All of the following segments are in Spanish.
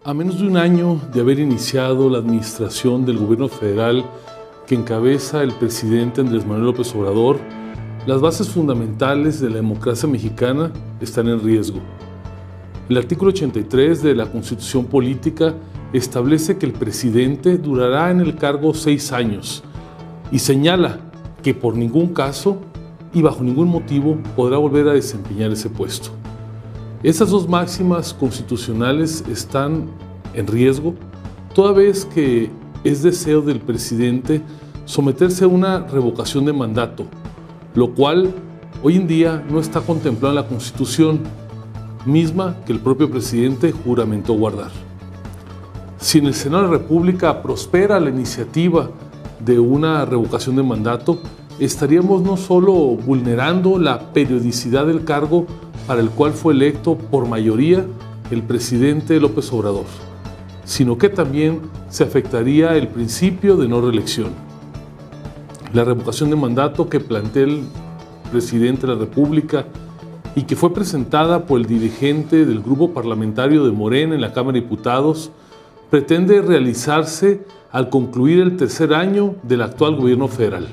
A menos de un año de haber iniciado la administración del gobierno federal que encabeza el presidente Andrés Manuel López Obrador, las bases fundamentales de la democracia mexicana están en riesgo. El artículo 83 de la Constitución Política establece que el presidente durará en el cargo 6 años y señala que por ningún caso y bajo ningún motivo podrá volver a desempeñar ese puesto. Estas dos máximas constitucionales están en riesgo, toda vez que es deseo del presidente someterse a una revocación de mandato, lo cual hoy en día no está contemplado en la Constitución, misma que el propio presidente juramentó guardar. Si en el Senado de la República prospera la iniciativa de una revocación de mandato, estaríamos no solo vulnerando la periodicidad del cargo para el cual fue electo por mayoría el presidente López Obrador, sino que también se afectaría el principio de no reelección. La revocación de mandato que plantea el presidente de la República y que fue presentada por el dirigente del grupo parlamentario de Morena en la Cámara de Diputados pretende realizarse al concluir el tercer año del actual gobierno federal.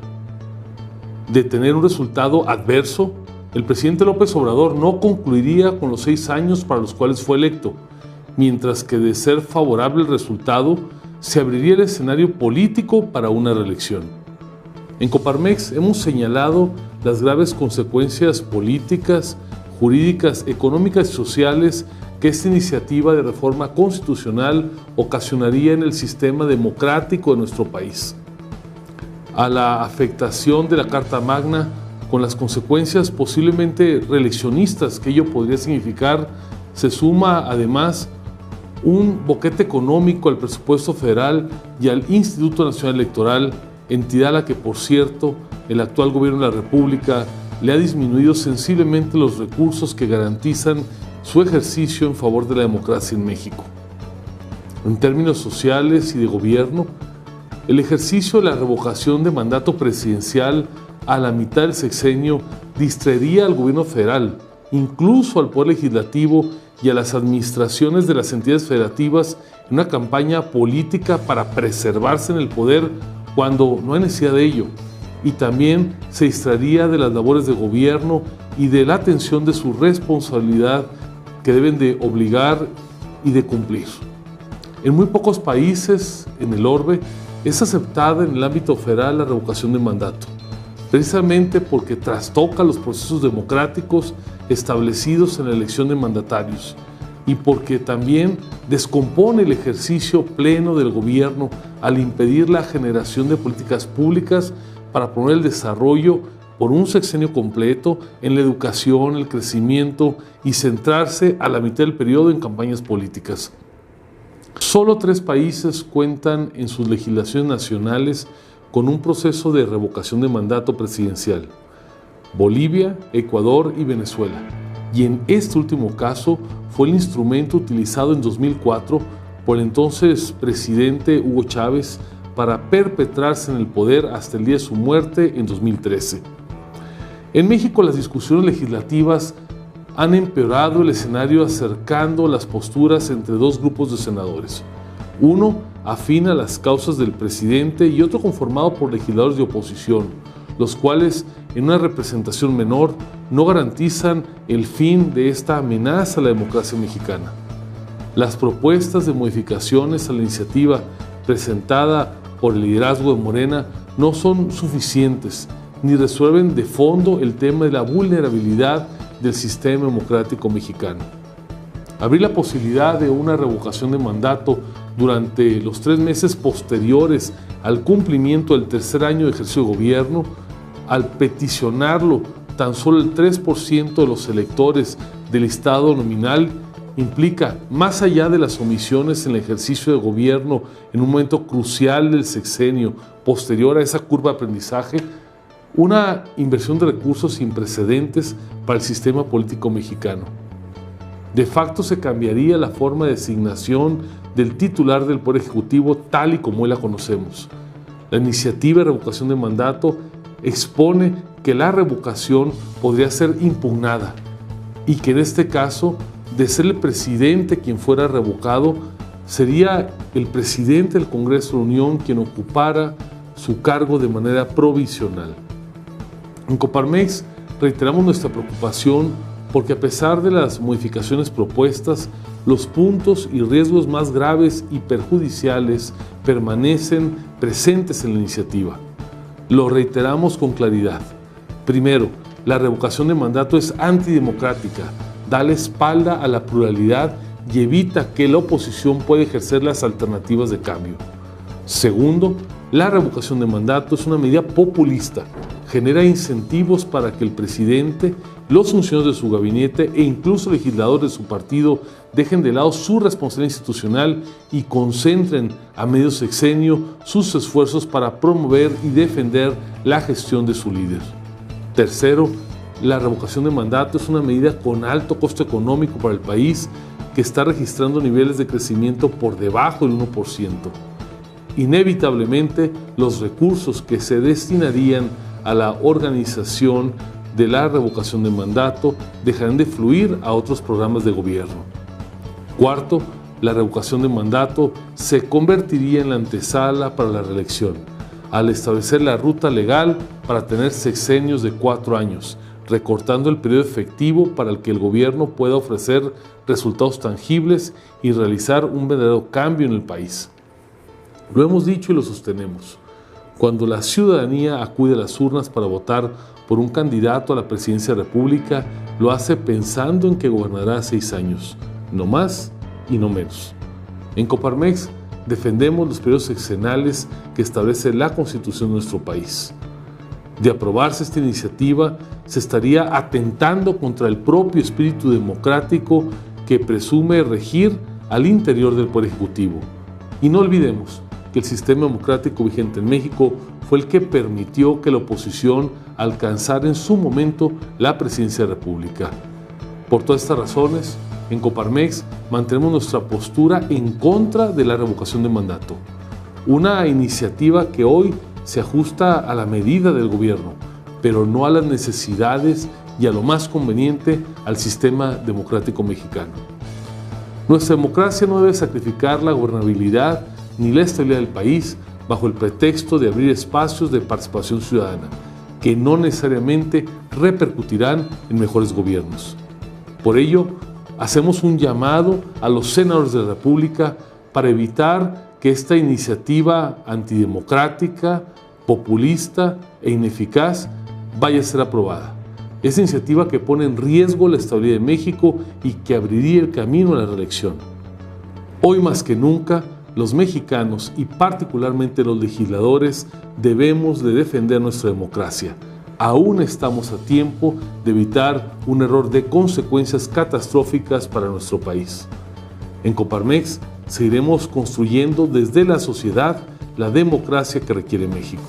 De tener un resultado adverso, el presidente López Obrador no concluiría con los 6 años para los cuales fue electo, mientras que de ser favorable el resultado, se abriría el escenario político para una reelección. En Coparmex hemos señalado las graves consecuencias políticas, jurídicas, económicas y sociales que esta iniciativa de reforma constitucional ocasionaría en el sistema democrático de nuestro país. A la afectación de la Carta Magna, con las consecuencias posiblemente reeleccionistas que ello podría significar, se suma además un boquete económico al presupuesto federal y al Instituto Nacional Electoral, entidad a la que, por cierto, el actual gobierno de la República le ha disminuido sensiblemente los recursos que garantizan su ejercicio en favor de la democracia en México. En términos sociales y de gobierno, el ejercicio de la revocación de mandato presidencial a la mitad del sexenio distraería al gobierno federal, incluso al poder legislativo y a las administraciones de las entidades federativas en una campaña política para preservarse en el poder cuando no hay necesidad de ello, y también se distraería de las labores de gobierno y de la atención de su responsabilidad que deben de obligar y de cumplir. En muy pocos países en el orbe es aceptada en el ámbito federal la revocación de mandato, precisamente porque trastoca los procesos democráticos establecidos en la elección de mandatarios y porque también descompone el ejercicio pleno del gobierno al impedir la generación de políticas públicas para promover el desarrollo por un sexenio completo en la educación, el crecimiento y centrarse a la mitad del periodo en campañas políticas. Solo 3 países cuentan en sus legislaciones nacionales con un proceso de revocación de mandato presidencial: Bolivia, Ecuador y Venezuela. Y en este último caso fue el instrumento utilizado en 2004 por el entonces presidente Hugo Chávez para perpetrarse en el poder hasta el día de su muerte en 2013. En México las discusiones legislativas han empeorado el escenario acercando las posturas entre 2 grupos de senadores. Uno afín a las causas del presidente y otro conformado por legisladores de oposición, los cuales en una representación menor no garantizan el fin de esta amenaza a la democracia mexicana. Las propuestas de modificaciones a la iniciativa presentada por el liderazgo de Morena no son suficientes ni resuelven de fondo el tema de la vulnerabilidad del sistema democrático mexicano. Abrir la posibilidad de una revocación de mandato durante los 3 meses posteriores al cumplimiento del tercer año de ejercicio de gobierno, al peticionarlo tan solo el 3% de los electores del listado nominal, implica, más allá de las omisiones en el ejercicio de gobierno en un momento crucial del sexenio posterior a esa curva de aprendizaje, una inversión de recursos sin precedentes para el sistema político mexicano. De facto se cambiaría la forma de designación del titular del Poder Ejecutivo tal y como hoy la conocemos. La iniciativa de revocación de mandato expone que la revocación podría ser impugnada y que en este caso, de ser el presidente quien fuera revocado, sería el presidente del Congreso de la Unión quien ocupara su cargo de manera provisional. En Coparmex reiteramos nuestra preocupación porque a pesar de las modificaciones propuestas, los puntos y riesgos más graves y perjudiciales permanecen presentes en la iniciativa. Lo reiteramos con claridad. Primero, la revocación de mandato es antidemocrática, da la espalda a la pluralidad y evita que la oposición pueda ejercer las alternativas de cambio. Segundo, la revocación de mandato es una medida populista, genera incentivos para que el presidente, los funcionarios de su gabinete e incluso legisladores de su partido dejen de lado su responsabilidad institucional y concentren a medio sexenio sus esfuerzos para promover y defender la gestión de su líder. Tercero, la revocación de mandato es una medida con alto costo económico para el país que está registrando niveles de crecimiento por debajo del 1%. Inevitablemente, los recursos que se destinarían a la organización de la revocación de mandato dejarán de fluir a otros programas de gobierno. Cuarto, la revocación de mandato se convertiría en la antesala para la reelección, al establecer la ruta legal para tener sexenios de 4 años, recortando el periodo efectivo para el que el gobierno pueda ofrecer resultados tangibles y realizar un verdadero cambio en el país. Lo hemos dicho y lo sostenemos. Cuando la ciudadanía acude a las urnas para votar por un candidato a la presidencia de la República, lo hace pensando en que gobernará 6 años, no más y no menos. En Coparmex defendemos los periodos sexenales que establece la Constitución de nuestro país. De aprobarse esta iniciativa, se estaría atentando contra el propio espíritu democrático que presume regir al interior del Poder Ejecutivo. Y no olvidemos que el sistema democrático vigente en México fue el que permitió que la oposición alcanzara en su momento la presidencia de la República. Por todas estas razones, en Coparmex mantenemos nuestra postura en contra de la revocación de mandato, una iniciativa que hoy se ajusta a la medida del gobierno, pero no a las necesidades y a lo más conveniente al sistema democrático mexicano. Nuestra democracia no debe sacrificar la gobernabilidad ni la estabilidad del país bajo el pretexto de abrir espacios de participación ciudadana, que no necesariamente repercutirán en mejores gobiernos. Por ello, hacemos un llamado a los senadores de la República para evitar que esta iniciativa antidemocrática, populista e ineficaz vaya a ser aprobada. Esa iniciativa que pone en riesgo la estabilidad de México y que abriría el camino a la reelección. Hoy más que nunca, los mexicanos y particularmente los legisladores debemos de defender nuestra democracia. Aún estamos a tiempo de evitar un error de consecuencias catastróficas para nuestro país. En Coparmex seguiremos construyendo desde la sociedad la democracia que requiere México.